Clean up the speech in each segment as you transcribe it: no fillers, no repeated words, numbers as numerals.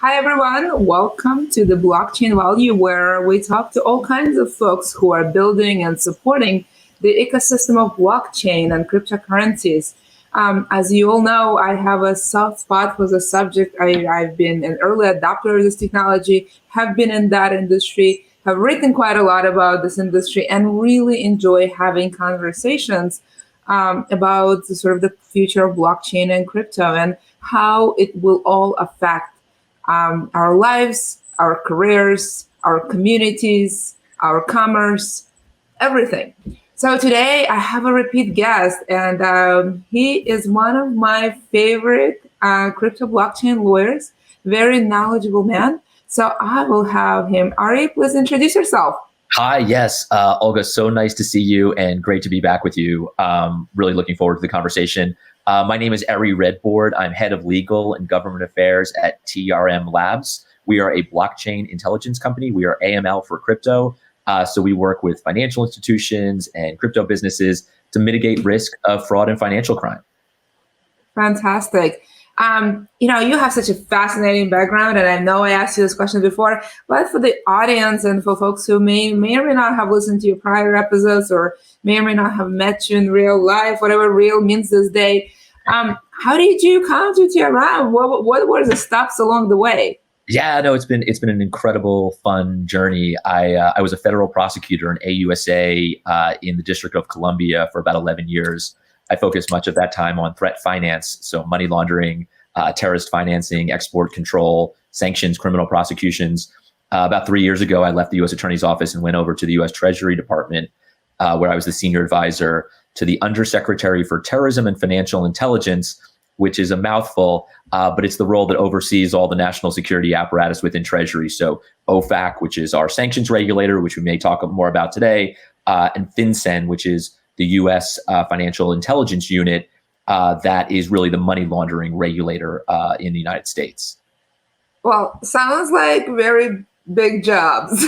Hi, everyone. Welcome to the Blockchain Value, where we talk to all kinds of folks who are building and supporting the ecosystem of blockchain and cryptocurrencies. As you all know, I have a soft spot for the subject. I've been an early adopter of this technology, have been in that industry, have written quite a lot about this industry, and really enjoy having conversations about the future of blockchain and crypto and how it will all affect our lives, our careers, our communities, our commerce, everything. So today I have a repeat guest, and he is one of my favorite crypto blockchain lawyers, very knowledgeable man. So I will have him. Ari, please introduce yourself. Hi, yes, Olga, so nice to see you and great to be back with you. Really looking forward to the conversation. My name is Ari Redbord. I'm head of legal and government affairs at TRM Labs. We are a blockchain intelligence company. We are AML for crypto. So we work with financial institutions and crypto businesses to mitigate risk of fraud and financial crime. Fantastic. You have such a fascinating background, and I know I asked you this question before, but for the audience and for folks who may or may not have listened to your prior episodes or may not have met you in real life, whatever real means this day, how did you come to TRM? What were the stops along the way? Yeah, no, it's been an incredible, fun journey. I was a federal prosecutor in AUSA in the District of Columbia for about 11 years. I focused much of that time on threat finance, so money laundering, terrorist financing, export control, sanctions, criminal prosecutions. About 3 years ago, I left the U.S. Attorney's Office and went over to the U.S. Treasury Department, where I was the senior advisor to the Undersecretary for Terrorism and Financial Intelligence, which is a mouthful, but it's the role that oversees all the national security apparatus within Treasury. So OFAC, which is our sanctions regulator, which we may talk more about today, and FinCEN, which is the U.S. Financial Intelligence Unit, that is really the money laundering regulator in the United States. Well, sounds like very big jobs.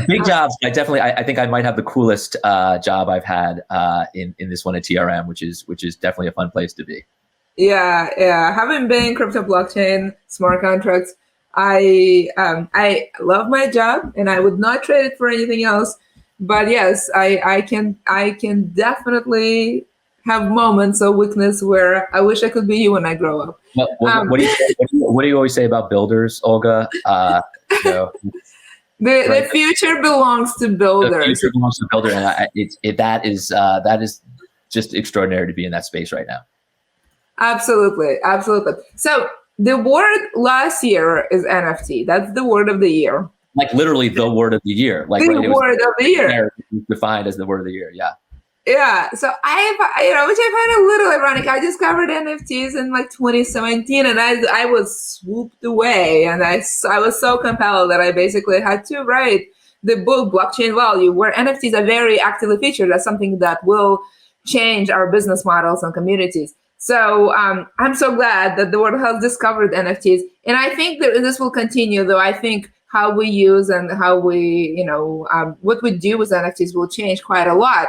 Big jobs. I think I might have the coolest job I've had in this one at TRM, which is definitely a fun place to be. Yeah. Having been in crypto blockchain, smart contracts, I love my job and I would not trade it for anything else. But yes, I can definitely have moments of weakness where I wish I could be you when I grow up. What do you always say about builders, Olga? The future belongs to builders. The future belongs to builder, and that is just extraordinary to be in that space right now. Absolutely. So the word last year is NFT. That's the word of the year. Like literally the word of the year. Like the word of the year. Defined as the word of the year. Yeah. Yeah. So which I find a little ironic. I discovered NFTs in like 2017, and I was swooped away, and I was so compelled that I basically had to write the book Blockchain Value, where NFTs are very actively featured as something that will change our business models and communities. So I'm so glad that the world has discovered NFTs, and I think that this will continue. Though I think how we use and how we, what we do with NFTs will change quite a lot.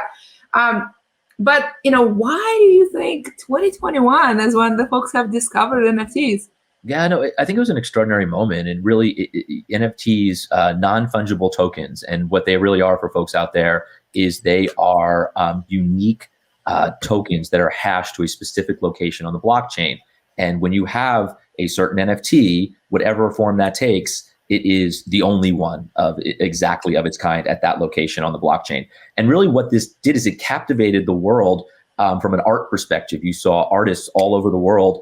But why do you think 2021 is when the folks have discovered NFTs? Yeah, no, I think it was an extraordinary moment, and really NFTs, non-fungible tokens, and what they really are for folks out there is they are unique tokens that are hashed to a specific location on the blockchain. And when you have a certain NFT, whatever form that takes, it is the only one of exactly of its kind at that location on the blockchain. And really what this did is it captivated the world from an art perspective. You saw artists all over the world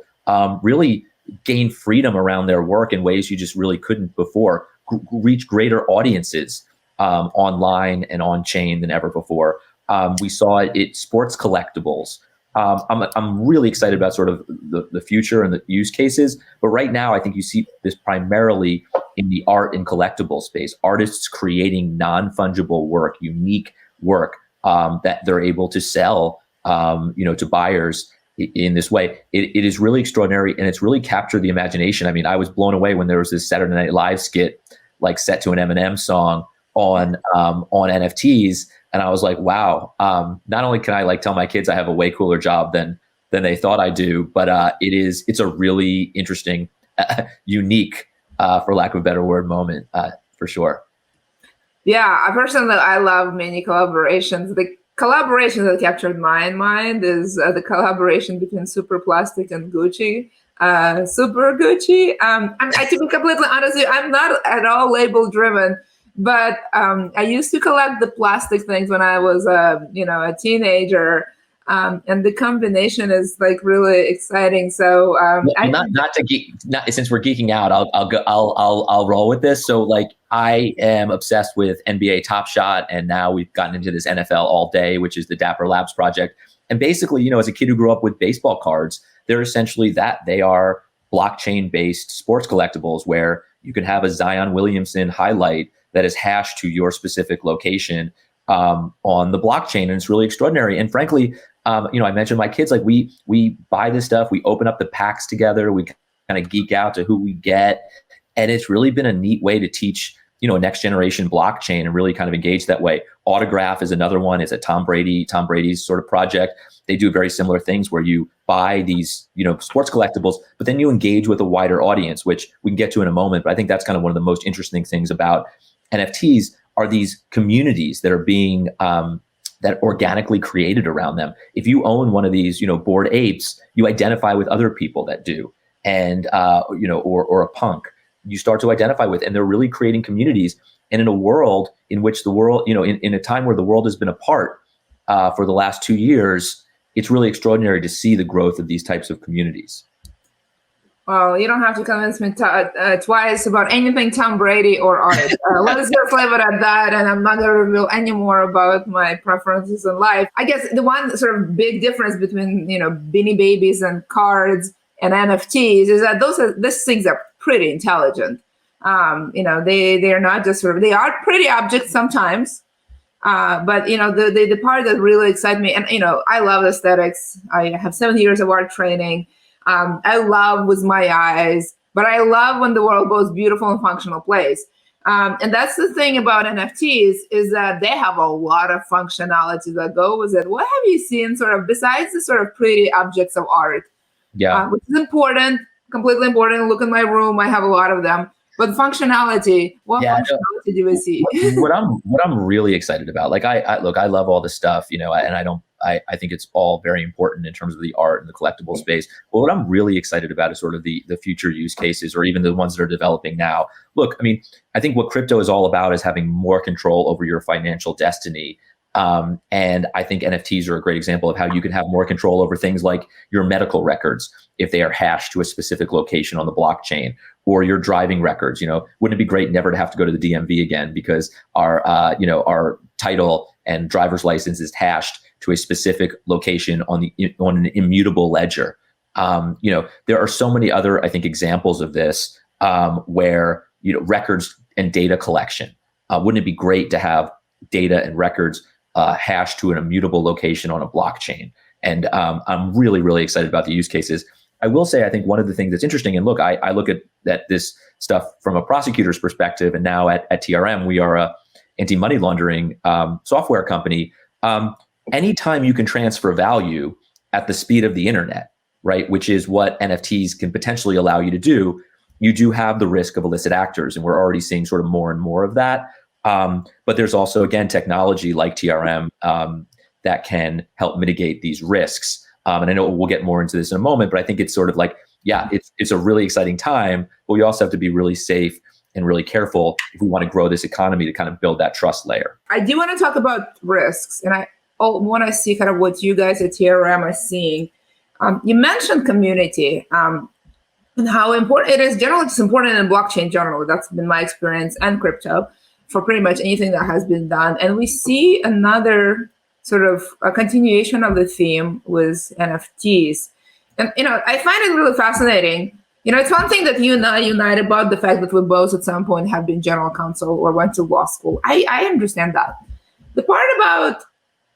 really gain freedom around their work in ways you just really couldn't before, reach greater audiences online and on chain than ever before. We saw it sports collectibles. I'm really excited about sort of the future and the use cases, but right now I think you see this primarily in the art and collectible space. Artists creating non-fungible work, unique work that they're able to sell, to buyers in this way. It is really extraordinary, and it's really captured the imagination. I mean, I was blown away when there was this Saturday Night Live skit, like set to an Eminem song on NFTs. And I was like, wow, not only can I like tell my kids I have a way cooler job than they thought I do, but it's a really interesting unique, for lack of a better word, moment, for sure. Yeah, personally, I love many collaborations. The collaboration that captured my mind is the collaboration between Super Plastic and Gucci. Super Gucci. To be completely honest with you, I'm not at all label driven, but I used to collect the plastic things when I was, a teenager. And the combination is like really exciting. So since we're geeking out, I'll roll with this. So like I am obsessed with NBA Top Shot, and now we've gotten into this NFL All Day, which is the Dapper Labs project. And basically, as a kid who grew up with baseball cards, they're essentially that. They are blockchain-based sports collectibles where you can have a Zion Williamson highlight that is hashed to your specific location on the blockchain, and it's really extraordinary. And frankly, I mentioned my kids, like we buy this stuff, we open up the packs together, we kind of geek out to who we get. And it's really been a neat way to teach, a next generation blockchain and really kind of engage that way. Autograph is another one. It's a Tom Brady's sort of project. They do very similar things where you buy these, sports collectibles, but then you engage with a wider audience, which we can get to in a moment. But I think that's kind of one of the most interesting things about NFTs are these communities that are being that organically created around them. If you own one of these, Bored Apes, you identify with other people that do, and or a punk, you start to identify with, and they're really creating communities. And in a world in which the world, in a time where the world has been apart for the last 2 years, it's really extraordinary to see the growth of these types of communities. Well, you don't have to convince me twice about anything Tom Brady or art. Let's just leave it at that, and I'm not going to reveal any more about my preferences in life. I guess the one sort of big difference between, Beanie Babies and cards and NFTs is that these things are pretty intelligent. They are not just they are pretty objects sometimes. But the part that really excites me, and I love aesthetics. I have 7 years of art training. I love with my eyes, but I love when the world goes beautiful and functional place. And that's the thing about NFTs is that they have a lot of functionality that go with it. What have you seen sort of besides the sort of pretty objects of art? Yeah, which is important, completely important. Look in my room, I have a lot of them. But functionality, what functionality do we see? what I'm really excited about, like I love all this stuff, and I think it's all very important in terms of the art and the collectible space. But what I'm really excited about is sort of the future use cases, or even the ones that are developing now. Look, I think what crypto is all about is having more control over your financial destiny. And I think NFTs are a great example of how you can have more control over things like your medical records if they are hashed to a specific location on the blockchain, or your driving records. Wouldn't it be great never to have to go to the DMV again because our title and driver's license is hashed to a specific location on an immutable ledger. There are so many other, I think, examples of this where records and data collection. Wouldn't it be great to have data and records hashed to an immutable location on a blockchain? And I'm really, really excited about the use cases. I will say, I think one of the things that's interesting, and look, I look at this stuff from a prosecutor's perspective, and now at TRM, we are a anti-money laundering software company. Anytime you can transfer value at the speed of the internet, right, which is what NFTs can potentially allow you to do, you do have the risk of illicit actors, and we're already seeing sort of more and more of that. But there's also, again, technology like TRM that can help mitigate these risks. And I know we'll get more into this in a moment, but I think it's sort of like, it's a really exciting time, but we also have to be really safe and really careful if we want to grow this economy to kind of build that trust layer. I do want to talk about risks, and I want to see kind of what you guys at TRM are seeing. You mentioned community and how important it is. Generally, it's important in blockchain generally. That's been my experience, and crypto, for pretty much anything that has been done. And we see another sort of a continuation of the theme with NFTs. And, I find it really fascinating. It's one thing that you and I unite about the fact that we both at some point have been general counsel or went to law school. I understand that. The part about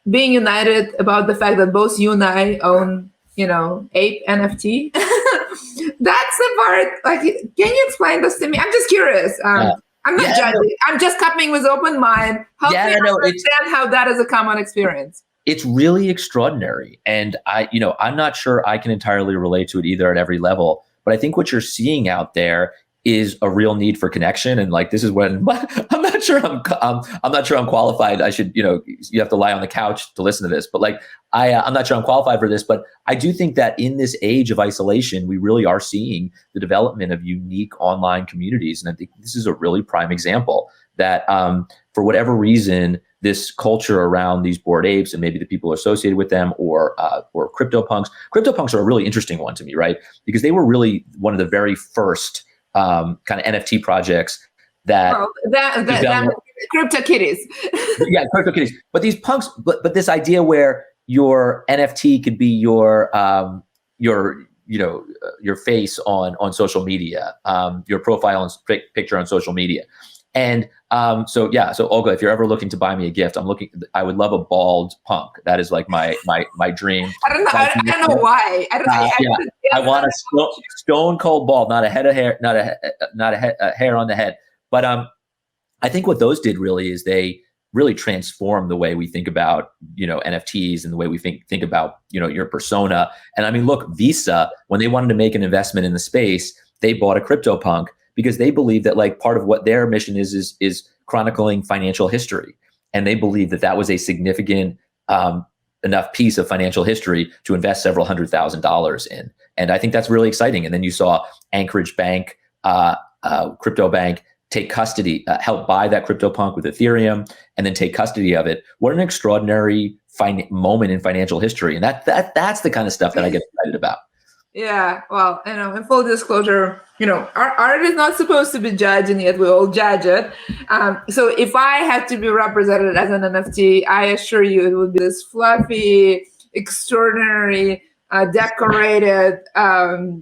being united about the fact that both you and I own, ape NFT, that's the part, like, can you explain this to me? I'm just curious. I'm not judging. I'm just coming with open mind. Help me understand how that is a common experience. It's really extraordinary. And I'm not sure I can entirely relate to it either at every level. But I think what you're seeing out there is a real need for connection. And like, this is when I'm not sure I'm qualified. I should, you have to lie on the couch to listen to this, but like, I'm not sure I'm qualified for this, but I do think that in this age of isolation, we really are seeing the development of unique online communities. And I think this is a really prime example that, for whatever reason, this culture around these Bored Apes and maybe the people associated with them, or CryptoPunks. CryptoPunks are a really interesting one to me, right? Because they were really one of the very first kind of NFT projects that Crypto Kitties. Yeah, Crypto Kitties. But these punks, but this idea where your NFT could be your face on social media, your profile and picture on social media. And so Olga, if you're ever looking to buy me a gift, I would love a bald punk. That is like my dream. I don't know why. I want a stone cold bald, not a head of hair, not a hair on the head. But I think what those did really is they really transformed the way we think about, NFTs and the way we think about, your persona. And I mean, look, Visa, when they wanted to make an investment in the space, they bought a CryptoPunk because they believe that like part of what their mission is chronicling financial history. And they believe that was a significant enough piece of financial history to invest several $100,000 in. And I think that's really exciting. And then you saw Anchorage Bank, Crypto Bank, take custody, help buy that CryptoPunk with Ethereum, and then take custody of it. What an extraordinary moment in financial history. And that's the kind of stuff that I get excited about. Yeah, well, in full disclosure, our art is not supposed to be judged, and yet we all judge it. So if I had to be represented as an NFT, I assure you it would be this fluffy, extraordinary, decorated,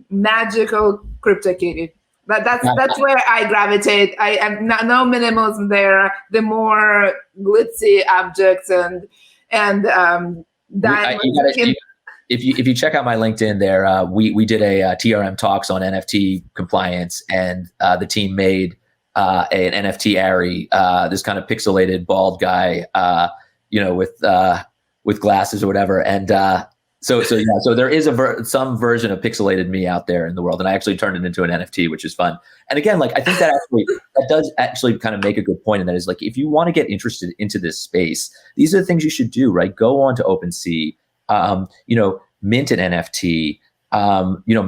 magical crypto kitty. That's where I gravitate. I am no minimalism there. The more glitzy objects and If you check out my LinkedIn there, we did a TRM talks on NFT compliance, and the team made an NFT Ari, this kind of pixelated bald guy, with glasses or whatever. And so there is some version of pixelated me out there in the world, and I actually turned it into an NFT, which is fun. And again, like I think that does actually kind of make a good point, and that is like if you want to get interested into this space, these are the things you should do, right? Go on to OpenSea. Mint an NFT,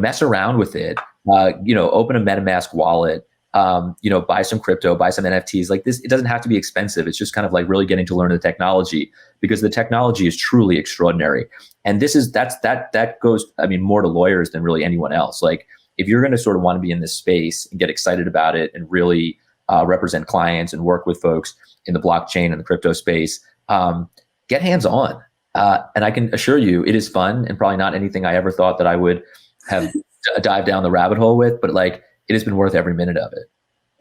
mess around with it, open a MetaMask wallet, buy some crypto, buy some NFTs like this. It doesn't have to be expensive. It's just kind of like really getting to learn the technology, because the technology is truly extraordinary. And that goes, more to lawyers than really anyone else. Like if you're going to sort of want to be in this space and get excited about it and really represent clients and work with folks in the blockchain and the crypto space, get hands-on. And I can assure you it is fun, and probably not anything I ever thought that I would have dived down the rabbit hole with, but like it has been worth every minute of it.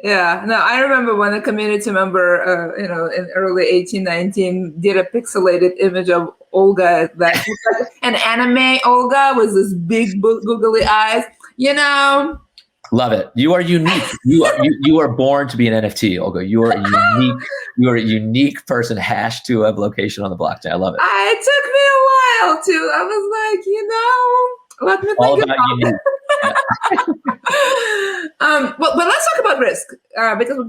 Yeah, no, I remember when a community member, in early 1819 did a pixelated image of Olga that was like an anime Olga with this big googly eyes, Love it. You are unique. You are born to be an NFT, Olga. You are unique. You are a unique person hashed to a location on the blockchain. I love it. It took me a while too. I was like, let me think about it. But let's talk about risk, because we're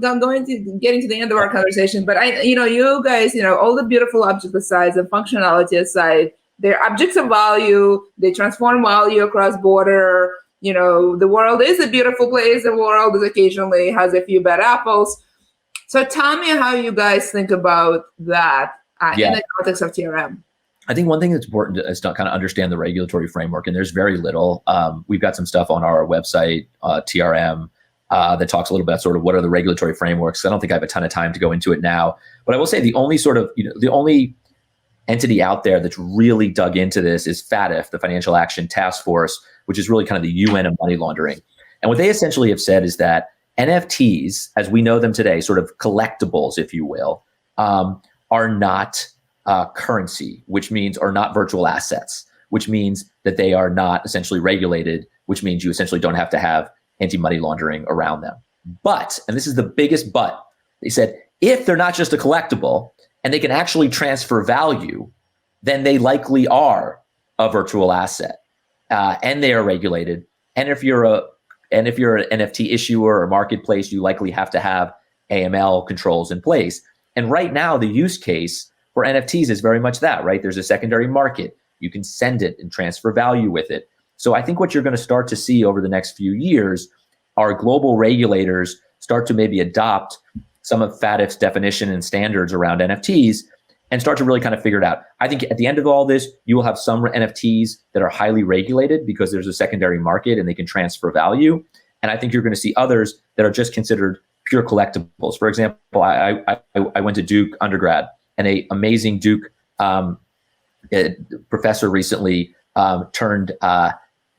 getting to the end of our conversation. But you guys, all the beautiful objects aside, the functionality aside, they're objects of value. They transform value across border. The world is a beautiful place. The world occasionally has a few bad apples. So tell me how you guys think about that in the context of TRM. I think one thing that's important is to kind of understand the regulatory framework, and there's very little. We've got some stuff on our website, TRM, that talks a little bit sort of what are the regulatory frameworks. I don't think I have a ton of time to go into it now, but I will say the only entity out there that's really dug into this is FATF, the Financial Action Task Force, which is really kind of the UN of money laundering. And what they essentially have said is that NFTs, as we know them today, sort of collectibles, if you will, are not currency, which means are not virtual assets, which means that they are not essentially regulated, which means you essentially don't have to have anti-money laundering around them. But, and this is the biggest but, they said, if they're not just a collectible and they can actually transfer value, then they likely are a virtual asset, and they are regulated. And if you're And if you're an NFT issuer or marketplace, you likely have to have AML controls in place. And right now, the use case for NFTs is very much that, right? There's a secondary market. You can send it and transfer value with it. So I think what you're going to start to see over the next few years are global regulators start to maybe adopt some of FATF's definition and standards around NFTs and start to really kind of figure it out. I think at the end of all this, you will have some NFTs that are highly regulated because there's a secondary market and they can transfer value. And I think you're going to see others that are just considered pure collectibles. For example, I went to Duke undergrad, and an amazing Duke professor recently turned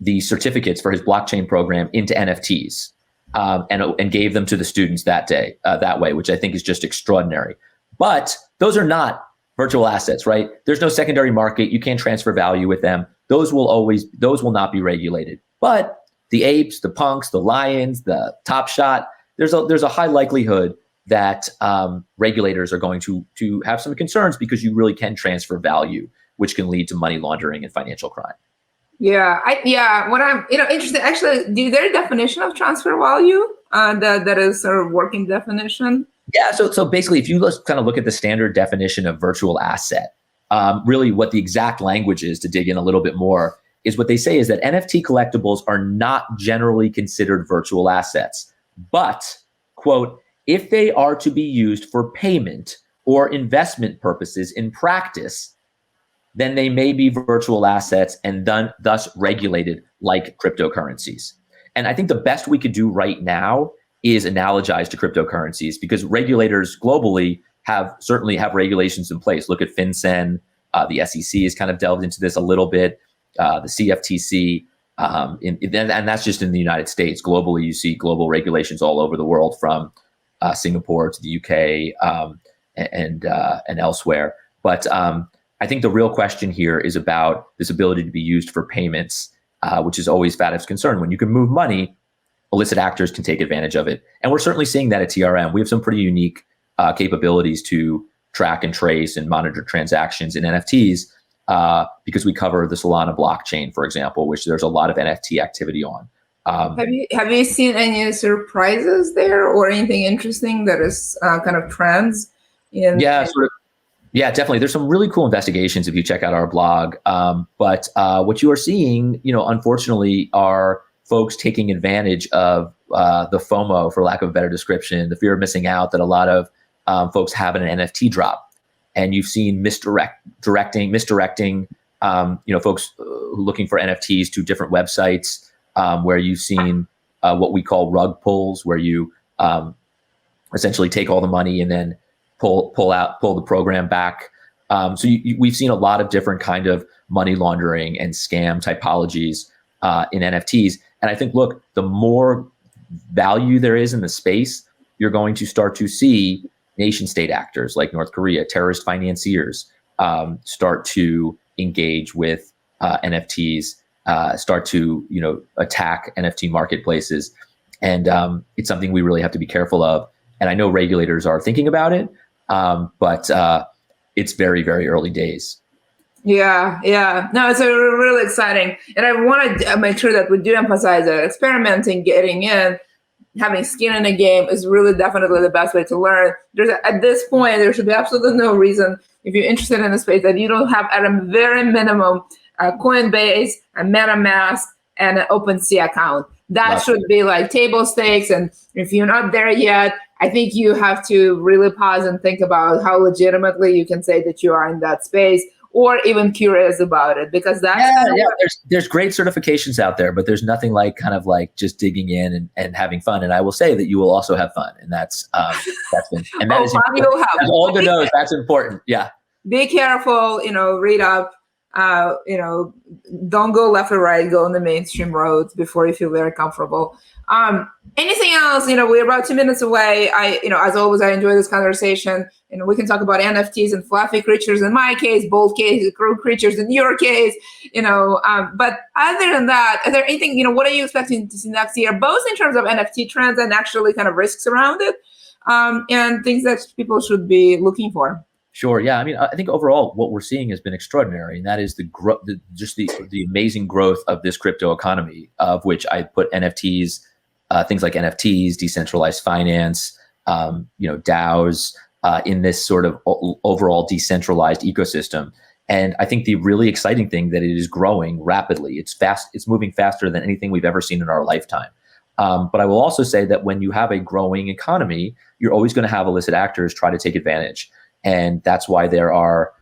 the certificates for his blockchain program into NFTs and gave them to the students that day, that way, which I think is just extraordinary. But those are not virtual assets, right? There's no secondary market. You can't transfer value with them. Those will not be regulated. But the apes, the punks, the lions, the Top Shot, there's a high likelihood that regulators are going to have some concerns because you really can transfer value, which can lead to money laundering and financial crime. Yeah. What I'm, interested, actually, is there a definition of transfer value that is sort of working definition? Yeah. So basically, if you kind of look at the standard definition of virtual asset, really what the exact language is, to dig in a little bit more, is what they say is that NFT collectibles are not generally considered virtual assets, but, quote, if they are to be used for payment or investment purposes in practice, then they may be virtual assets and thus regulated like cryptocurrencies. And I think the best we could do right now is analogize to cryptocurrencies, because regulators globally certainly have regulations in place. Look at FinCEN, the SEC has kind of delved into this a little bit, the CFTC, and that's just in the United States. Globally, you see global regulations all over the world, from Singapore to the UK and elsewhere. But I think the real question here is about this ability to be used for payments, which is always FATF's concern. When you can move money, illicit actors can take advantage of it. And we're certainly seeing that at TRM. We have some pretty unique capabilities to track and trace and monitor transactions in NFTs because we cover the Solana blockchain, for example, which there's a lot of NFT activity on. Have you seen any surprises there or anything interesting that is kind of trends? Yeah, definitely. There's some really cool investigations if you check out our blog. But what you are seeing, unfortunately, are folks taking advantage of the FOMO, for lack of a better description, the fear of missing out that a lot of folks have in an NFT drop. And you've seen misdirecting, folks looking for NFTs to different websites, where you've seen what we call rug pulls, where you essentially take all the money and then pull the program back. So we've seen a lot of different kind of money laundering and scam typologies in NFTs. And I think, look, the more value there is in the space, you're going to start to see nation state actors like North Korea, terrorist financiers, start to engage with NFTs, start to attack NFT marketplaces. And it's something we really have to be careful of. And I know regulators are thinking about it, but it's very, very early days. Yeah. No, it's really exciting. And I want to make sure that we do emphasize that experimenting, getting in, having skin in the game is really definitely the best way to learn. At this point, there should be absolutely no reason, if you're interested in the space, that you don't have at a very minimum Coinbase, a MetaMask, and an OpenSea account. That should be like table stakes. And if you're not there yet, I think you have to really pause and think about how legitimately you can say that you are in that space, or even curious about it, because that's there's great certifications out there, but there's nothing like kind of like just digging in and having fun. And I will say that you will also have fun, and that's been, and that is as Olga knows, that's important. Yeah. Be careful, read up, don't go left or right, go on the mainstream roads before you feel very comfortable. Anything else? We're about 2 minutes away. As always, I enjoy this conversation. We can talk about NFTs and fluffy creatures in my case, bold case, creatures in your case, but other than that, is there anything, what are you expecting to see next year, both in terms of NFT trends and actually kind of risks around it, and things that people should be looking for? Sure. Yeah. I mean, I think overall what we're seeing has been extraordinary, and that is the amazing growth of this crypto economy, of which I put NFTs things like NFTs, decentralized finance, DAOs, in this sort of overall decentralized ecosystem. And I think the really exciting thing that it is growing rapidly. It's fast. It's moving faster than anything we've ever seen in our lifetime. But I will also say that when you have a growing economy, you're always going to have illicit actors try to take advantage. And that's why there are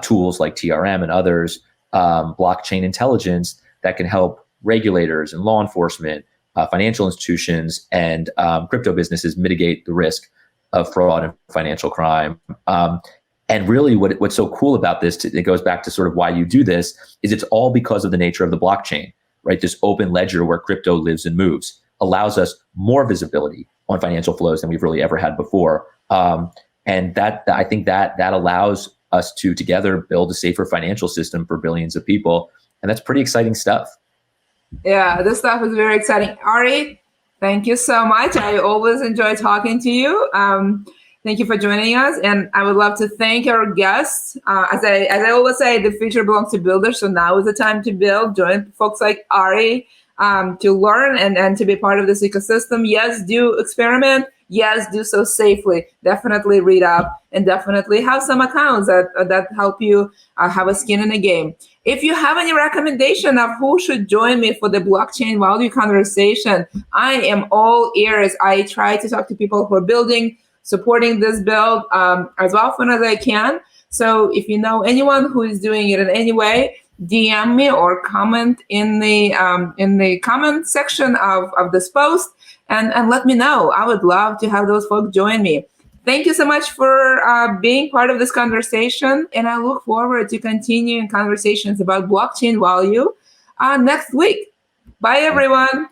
tools like TRM and others, blockchain intelligence, that can help regulators and law enforcement, financial institutions, and crypto businesses mitigate the risk of fraud and financial crime. And really what's so cool about this, it goes back to sort of why you do this, is it's all because of the nature of the blockchain, right? This open ledger where crypto lives and moves allows us more visibility on financial flows than we've really ever had before. And that I think that allows us to together build a safer financial system for billions of people. And that's pretty exciting stuff. Yeah, this stuff is very exciting. Ari, thank you so much. I always enjoy talking to you. Thank you for joining us. And I would love to thank our guests. As I always say, the future belongs to builders. So now is the time to build. Join folks like Ari to learn and to be part of this ecosystem. Yes, do experiment. Yes, do so safely. Definitely read up and definitely have some accounts that help you have a skin in the game. If you have any recommendation of who should join me for the blockchain value conversation, I am all ears. I try to talk to people who are building, supporting this build as often as I can. So if you know anyone who is doing it in any way, DM me or comment in the comment section of this post and let me know. I would love to have those folks join me. Thank you so much for being part of this conversation, and I look forward to continuing conversations about blockchain value next week. Bye, everyone.